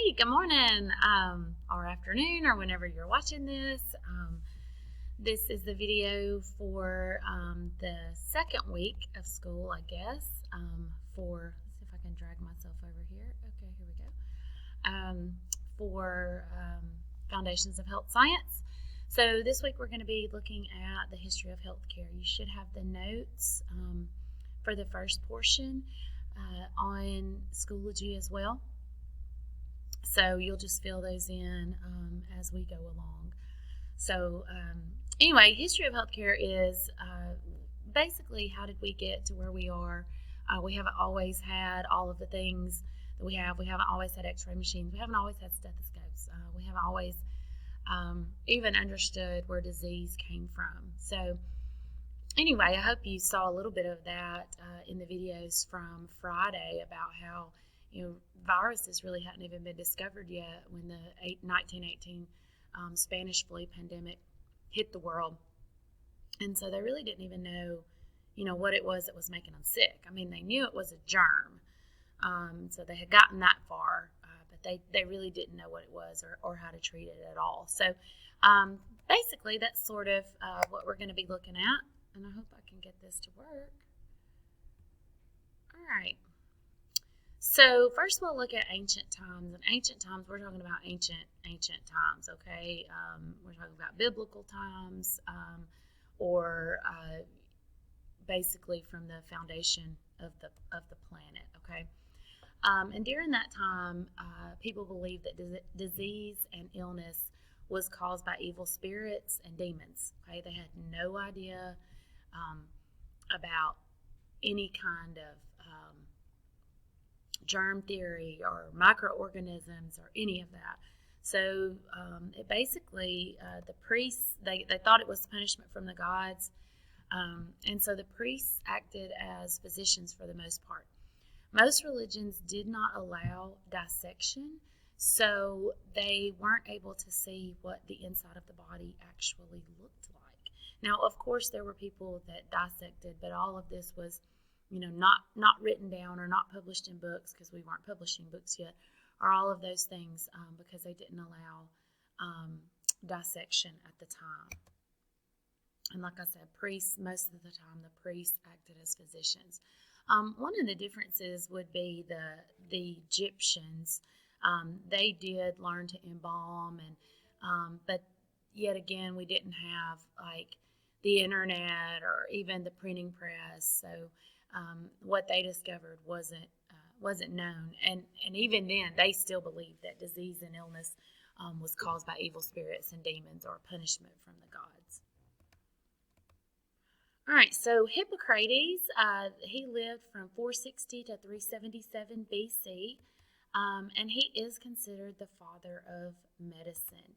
Hey, good morning, or afternoon, or whenever you're watching this. This is the video for the second week of school, I guess. Let's see if I can drag myself over here. Okay, here we go. For Foundations of Health Science. So this week we're going to be looking at the history of healthcare. You should have the notes for the first portion on Schoology as well. So you'll just fill those in as we go along. So anyway, history of healthcare is basically how did we get to where we are. We haven't always had all of the things that we have. We haven't always had x-ray machines. We haven't always had stethoscopes. We haven't always even understood where disease came from. So anyway, I hope you saw a little bit of that in the videos from Friday about how viruses really hadn't even been discovered yet when the 1918 Spanish flu pandemic hit the world. And so they really didn't even know, what it was that was making them sick. I mean, they knew it was a germ. So they had gotten that far, but they really didn't know what it was or how to treat it at all. So basically, that's sort of what we're going to be looking at. And I hope I can get this to work. All right. So first we'll look at ancient times. And ancient times, we're talking about ancient times, okay? We're talking about biblical times or basically from the foundation of the planet, okay? And during that time, people believed that disease and illness was caused by evil spirits and demons, okay? They had no idea about any kind of germ theory or microorganisms or any of that. So it basically, the priests, they thought it was punishment from the gods. And so the priests acted as physicians for the most part. Most religions did not allow dissection, so they weren't able to see what the inside of the body actually looked like. Now, of course, there were people that dissected, but all of this was not written down or not published in books because we weren't publishing books yet, or all of those things because they didn't allow dissection at the time. And like I said, priests, most of the time, the priests acted as physicians. One of the differences would be the Egyptians. They did learn to embalm, but yet again, we didn't have like the internet or even the printing press. So what they discovered wasn't known, and even then, they still believed that disease and illness was caused by evil spirits and demons or punishment from the gods. All right, so Hippocrates, he lived from 460 to 377 BC, and he is considered the father of medicine.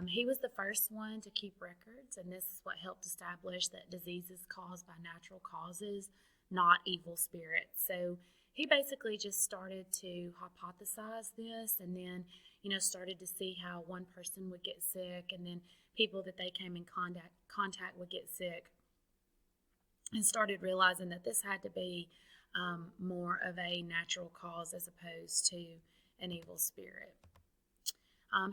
He was the first one to keep records, and this is what helped establish that disease is caused by natural causes, not evil spirits. So he basically just started to hypothesize this, and then started to see how one person would get sick, and then people that they came in contact would get sick, and started realizing that this had to be more of a natural cause as opposed to an evil spirit.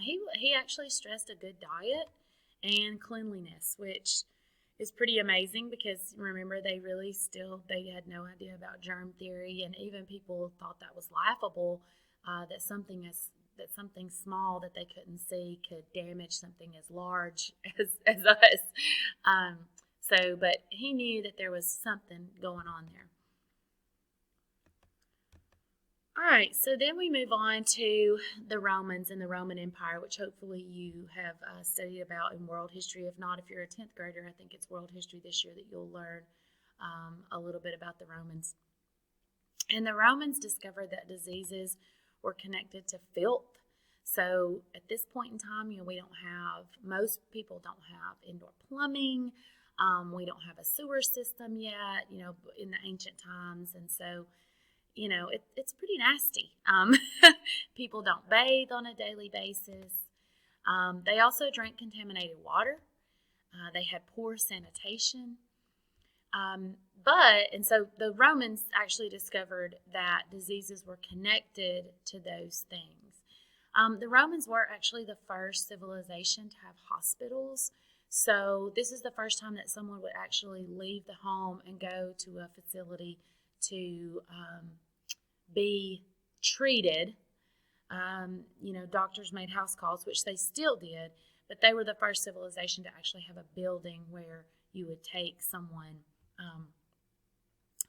He actually stressed a good diet and cleanliness, which is pretty amazing because remember they had no idea about germ theory, and even people thought that was laughable, that something small that they couldn't see could damage something as large as us. But he knew that there was something going on there. All right, so then we move on to the Romans and the Roman Empire, which hopefully you have studied about in world history. If not, if you're a 10th grader, I think it's world history this year that you'll learn a little bit about the Romans. And the Romans discovered that diseases were connected to filth. So at this point in time, most people don't have indoor plumbing. We don't have a sewer system yet, in the ancient times. And so it's pretty nasty. People don't bathe on a daily basis. They also drank contaminated water. They had poor sanitation. And so the Romans actually discovered that diseases were connected to those things. The Romans were actually the first civilization to have hospitals. So this is the first time that someone would actually leave the home and go to a facility to be treated. Doctors made house calls, which they still did, but they were the first civilization to actually have a building where you would take someone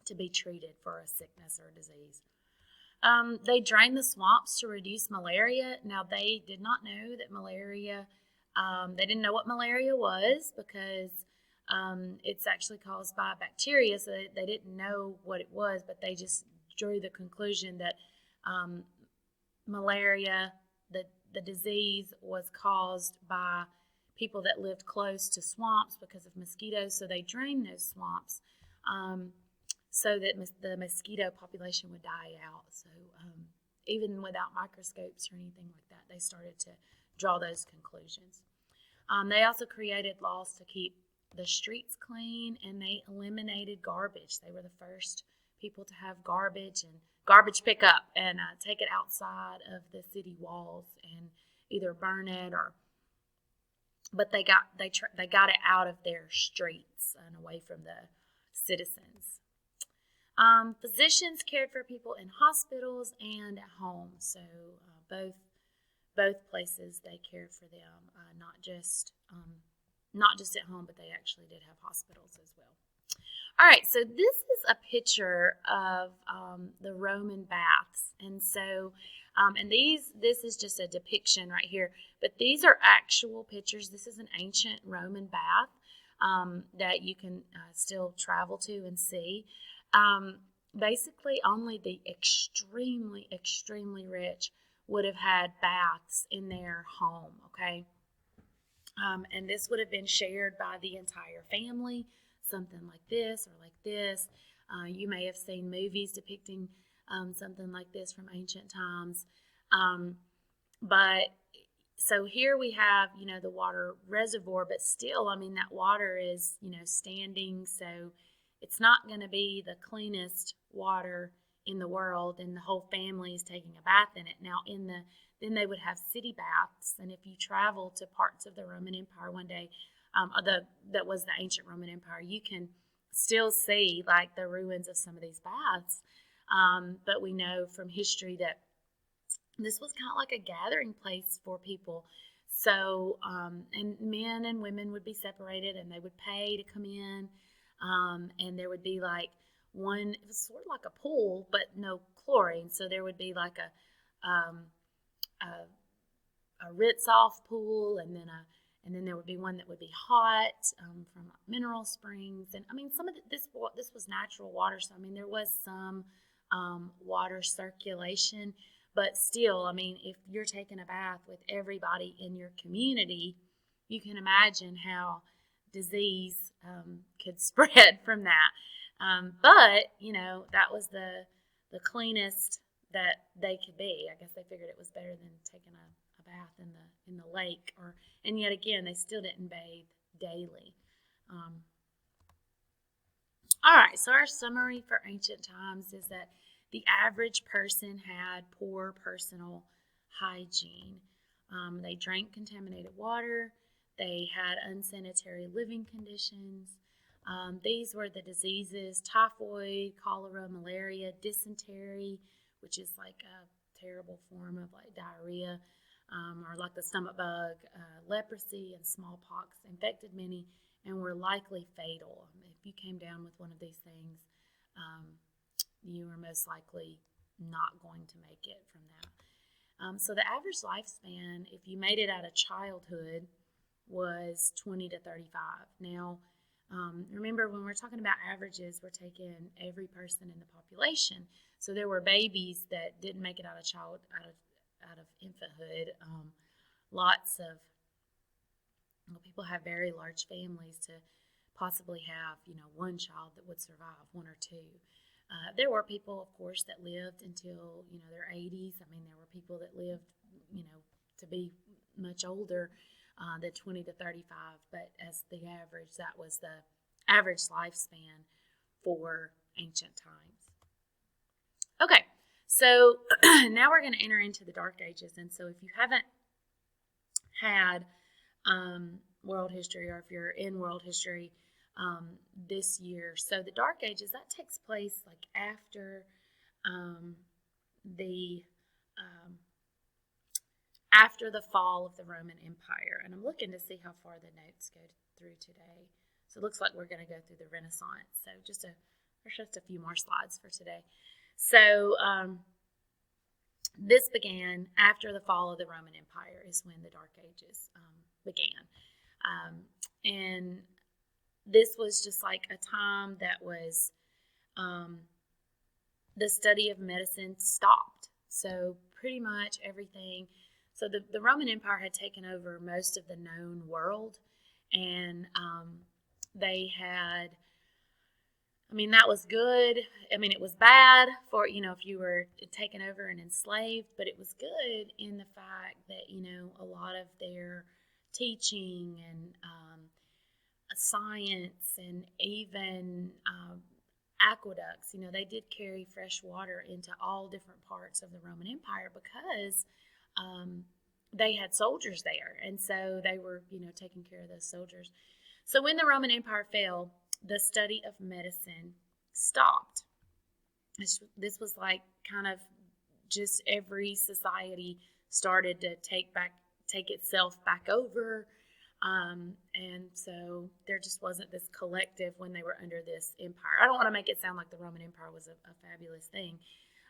to be treated for a sickness or a disease. They drained the swamps to reduce malaria. Now, they did not know that malaria, they didn't know what malaria was because it's actually caused by bacteria, so they didn't know what it was, but they just drew the conclusion that malaria, the disease, was caused by people that lived close to swamps because of mosquitoes, so they drained those swamps so that the mosquito population would die out. So even without microscopes or anything like that, they started to draw those conclusions. They also created laws to keep the streets clean, and they eliminated garbage. They were the first people to have garbage and garbage pickup and take it outside of the city walls and either burn it but they got it out of their streets and away from the citizens. Physicians cared for people in hospitals and at home, so both places they cared for them, not just at home, but they actually did have hospitals as well. All right, so this is a picture of the Roman baths, and so this is just a depiction right here, but these are actual pictures. This is an ancient Roman bath that you can still travel to and see. Basically, only the extremely, extremely rich would have had baths in their home, okay? And this would have been shared by the entire family, something like this or like this. You may have seen movies depicting something like this from ancient times. But so here we have, the water reservoir, but still, that water is, standing, so it's not going to be the cleanest water in the world, and the whole family is taking a bath in it. Now, then they would have city baths, and if you travel to parts of the Roman Empire one day, that was the ancient Roman Empire, you can still see like the ruins of some of these baths. But we know from history that this was kind of like a gathering place for people. So, and men and women would be separated, and they would pay to come in. And there would be like it was sort of like a pool, but no chlorine. So there would be like a rinse-off pool, and then there would be one that would be hot from mineral springs. And some of this was natural water, so there was some water circulation, but still, if you're taking a bath with everybody in your community, you can imagine how disease could spread from that. But that was the cleanest that they could be. I guess they figured it was better than taking a bath in the lake, and yet again, they still didn't bathe daily. All right, so our summary for ancient times is that the average person had poor personal hygiene. They drank contaminated water. They had unsanitary living conditions. These were the diseases: typhoid, cholera, malaria, dysentery, which is like a terrible form of like diarrhea, or like the stomach bug, leprosy, and smallpox infected many and were likely fatal. If you came down with one of these things, you were most likely not going to make it from that. So the average lifespan, if you made it out of childhood, was 20 to 35. Now, remember, when we're talking about averages, we're taking every person in the population. So there were babies that didn't make it out of infanthood. Lots of people have very large families to possibly have, one child that would survive, one or two. There were people, of course, that lived until, their 80s. There were people that lived, to be much older than 20 to 35. But as the average, that was the average lifespan for ancient times. Okay, So now we're going to enter into the Dark Ages. And so if you haven't had world history, or if you're in world history this year, so the Dark Ages, that takes place like after after the fall of the Roman Empire. And I'm looking to see how far the notes go through today. So it looks like we're going to go through the Renaissance. So there's just a few more slides for today. So this began after the fall of the Roman Empire is when the Dark Ages began. And this was just like a time that was the study of medicine stopped. So pretty much everything. So the Roman Empire had taken over most of the known world, and they had, that was good. It was bad for, if you were taken over and enslaved, but it was good in the fact that, a lot of their teaching and science and even aqueducts, they did carry fresh water into all different parts of the Roman Empire because they had soldiers there. And so they were, taking care of those soldiers. So when the Roman Empire fell, the study of medicine stopped. This was like kind of just every society started to take itself back over. And so there just wasn't this collective when they were under this empire. I don't want to make it sound like the Roman Empire was a fabulous thing.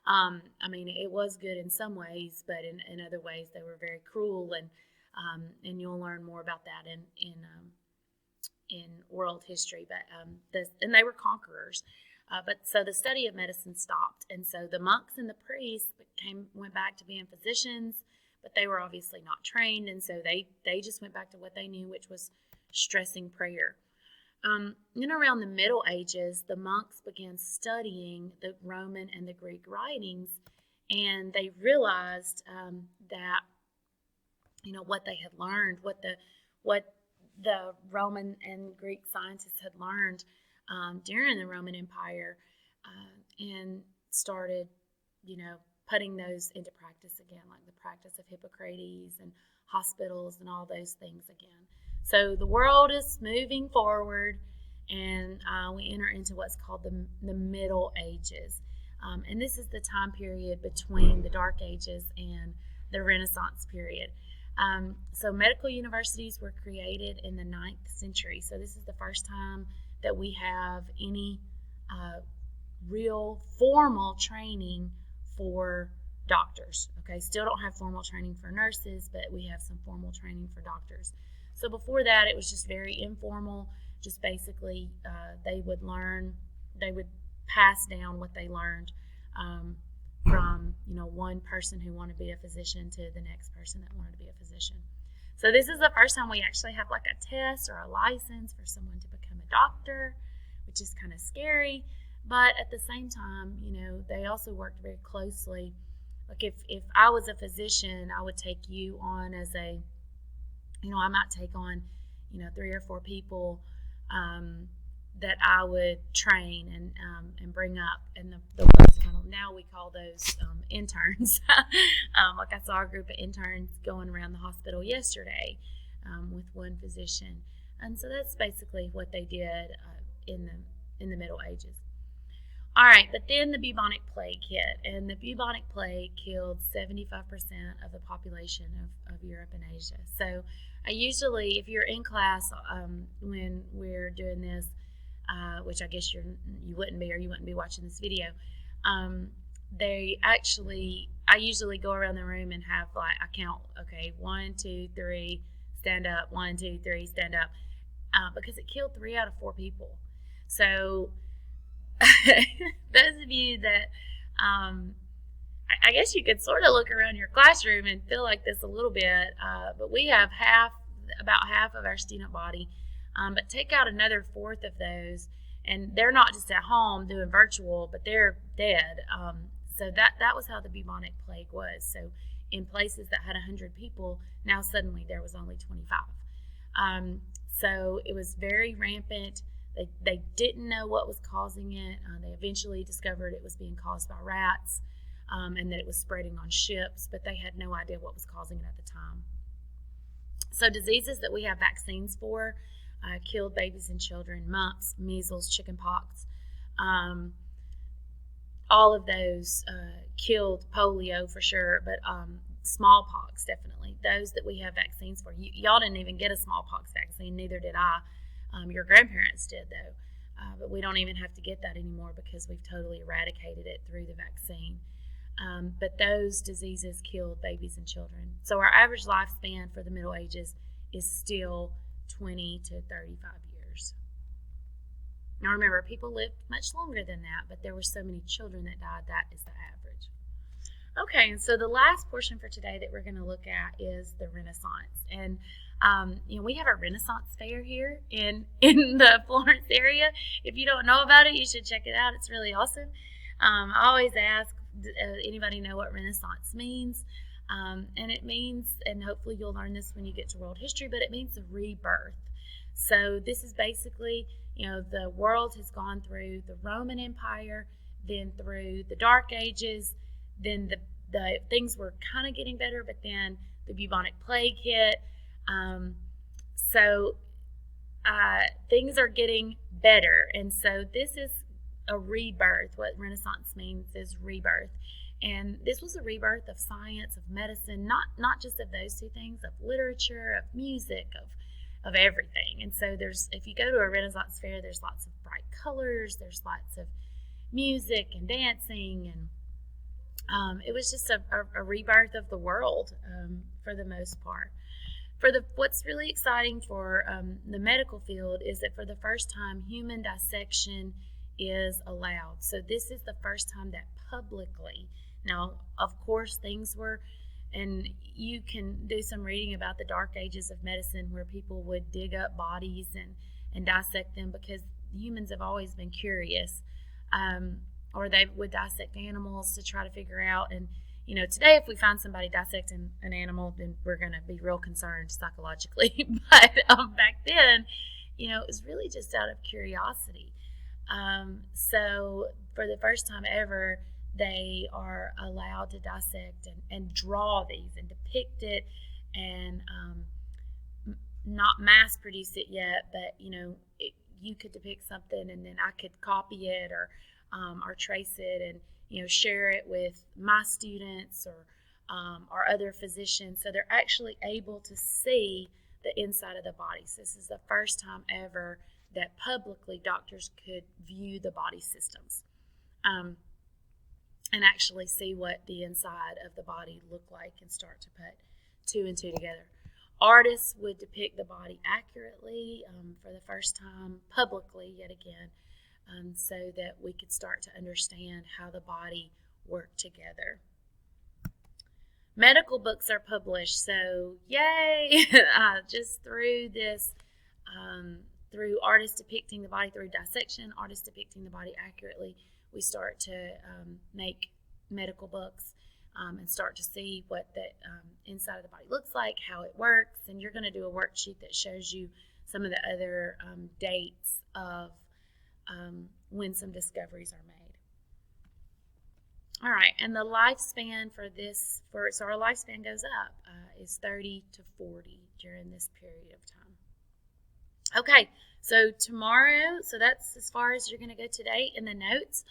It was good in some ways, but in other ways they were very cruel, and you'll learn more about that in world history. But and they were conquerors. But so the study of medicine stopped, and so the monks and the priests went back to being physicians, but they were obviously not trained, and so they just went back to what they knew, which was stressing prayer. Around the Middle Ages, the monks began studying the Roman and the Greek writings, and they realized that what they had learned, what the Roman and Greek scientists had learned during the Roman Empire, and started, putting those into practice again, like the practice of Hippocrates and hospitals and all those things again. So the world is moving forward, and we enter into what's called the Middle Ages. And this is the time period between the Dark Ages and the Renaissance period. So medical universities were created in the 9th century. So this is the first time that we have any real formal training for doctors. Okay, still don't have formal training for nurses, but we have some formal training for doctors. So before that, it was just very informal. Just basically, they would pass down what they learned from one person who wanted to be a physician to the next person that wanted to be a physician. So this is the first time we actually have like a test or a license for someone to become a doctor, which is kind of scary. But at the same time, they also worked very closely. Like if I was a physician, I would take you on as I might take on, 3 or 4 people that I would train and bring up. And the ones kind of, now we call those interns. Like I saw a group of interns going around the hospital yesterday with one physician. And so that's basically what they did in the Middle Ages. All right, but then the bubonic plague hit, and the bubonic plague killed 75% of the population of Europe and Asia. So I usually, if you're in class when we're doing this, which I guess you wouldn't be, or you wouldn't be watching this video, I usually go around the room and have I count, okay, 1, 2, 3, stand up, 1, 2, 3, stand up, because it killed 3 out of 4 people. So those of you that I guess you could sort of look around your classroom and feel like this a little bit, but we have about half of our student body, but take out another 1/4 of those, and they're not just at home doing virtual, but they're dead. So that was how the bubonic plague was. So in places that had 100 people, now suddenly there was only 25. So it was very rampant. They didn't know what was causing it. They eventually discovered it was being caused by rats. and that it was spreading on ships, but they had no idea what was causing it at the time. So diseases that we have vaccines for killed babies and children: mumps, measles, chickenpox. All of those killed. Polio for sure, but smallpox definitely. Those that we have vaccines for. Y'all didn't even get a smallpox vaccine, neither did I. Your grandparents did though, but we don't even have to get that anymore because we've totally eradicated it through the vaccine. But those diseases killed babies and children. So our average lifespan for the Middle Ages is still 20 to 35 years. Now remember, people lived much longer than that, but there were so many children that died, that is the average. Okay, and so the last portion for today that we're going to look at is the Renaissance. And we have a Renaissance fair here in the Florence area. If you don't know about it, you should check it out. It's really awesome. I always ask, anybody know what Renaissance means? And it means, and hopefully you'll learn this when you get to world history, but it means a rebirth. So this is basically, the world has gone through the Roman Empire, then through the Dark Ages, then the things were kind of getting better, but then the bubonic plague hit. So things are getting better, and so this is a rebirth. What Renaissance means is rebirth. And this was a rebirth of science, of medicine, not just of those two things, of literature, of music, of everything. And so if you go to a Renaissance fair, there's lots of bright colors, there's lots of music and dancing, and it was just a rebirth of the world for the most part. What's really exciting for the medical field is that for the first time, human dissection is allowed. So this is the first time that publicly, now of course things were, and you can do some reading about the Dark Ages of medicine where people would dig up bodies and dissect them because humans have always been curious, or they would dissect animals to try to figure out. And today if we find somebody dissecting an animal, then we're going to be real concerned psychologically. But back then, it was really just out of curiosity. So for the first time ever, they are allowed to dissect and draw these and depict it, and not mass produce it yet, but you could depict something and then I could copy it or trace it and share it with my students or other physicians, so they're actually able to see the inside of the body. So this is the first time ever that publicly doctors could view the body systems and actually see what the inside of the body looked like and start to put two and two together. Artists would depict the body accurately for the first time publicly yet again, so that we could start to understand how the body worked together. Medical books are published, so yay! Just through this, through artists depicting the body, through dissection, artists depicting the body accurately, we start to make medical books and start to see what the inside of the body looks like, how it works, and you're going to do a worksheet that shows you some of the other dates of when some discoveries are made. All right, and the lifespan so our lifespan goes up, is 30 to 40 during this period of time. Okay, so tomorrow, so that's as far as you're going to go today in the notes.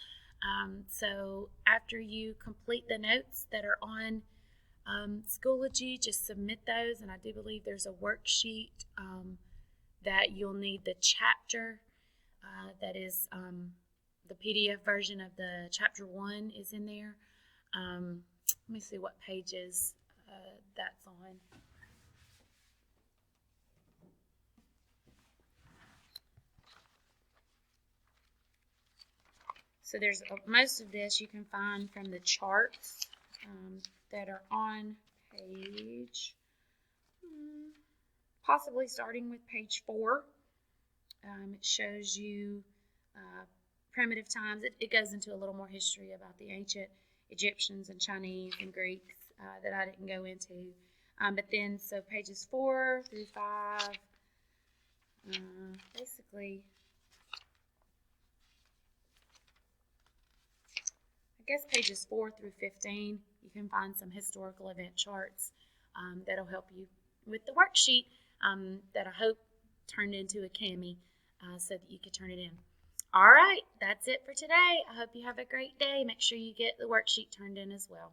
So after you complete the notes that are on Schoology, just submit those, and I do believe there's a worksheet that you'll need the chapter, that is the PDF version of the chapter 1 is in there. Let me see what pages that's on. So there's most of this you can find from the charts that are on page, possibly starting with page 4. It shows you primitive times. It goes into a little more history about the ancient Egyptians and Chinese and Greeks that I didn't go into. But then, so pages 4 through 5, basically, guess pages 4 through 15, you can find some historical event charts that'll help you with the worksheet that I hope turned into a Cami so that you could turn it in. All right, that's it for today. I hope you have a great day. Make sure you get the worksheet turned in as well.